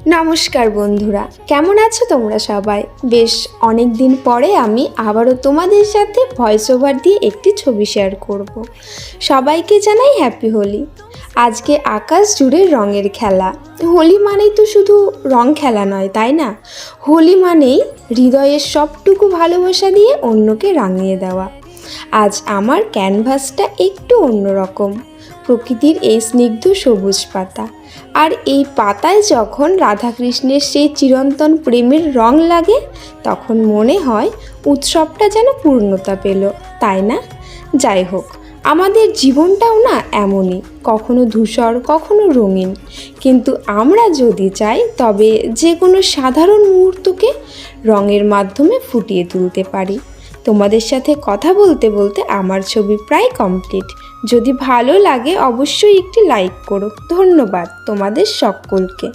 নমস্কার বন্ধুরা, কেমন আছো তোমরা সবাই? বেশ অনেক দিন পরে আমি আবারও তোমাদের সাথে ভয়েস ওভার দিয়ে একটি ছবি শেয়ার করব। সবাইকে জানাই হ্যাপি হোলি। আজকে আকাশ জুড়ে রঙের খেলা। হোলি মানেই তো শুধু রং খেলা নয়, তাই না? হোলি মানেই হৃদয়ের সবটুকু ভালোবাসা দিয়ে অন্যকে রাঙিয়ে দেওয়া। আজ আমার ক্যানভাসটা একটু অন্যরকম। প্রকৃতির এই স্নিগ্ধ সবুজ পাতা, আর এই পাতায় যখন রাধাকৃষ্ণের সেই চিরন্তন প্রেমের রং লাগে, তখন মনে হয় উৎসবটা যেন পূর্ণতা পেল, তাই না? যাই হোক, আমাদের জীবনটাও না এমনই, কখনো ধূসর কখনো রঙিন, কিন্তু আমরা যদি চাই তবে যে কোনো সাধারণ মুহূর্তকে রঙের মাধ্যমে ফুটিয়ে তুলতে পারি। তোমাদের সাথে কথা বলতে বলতে আমার ছবি প্রায় কমপ্লিট। যদি ভালো লাগে অবশ্যই একটি লাইক করো। ধন্যবাদ তোমাদের সকলকে।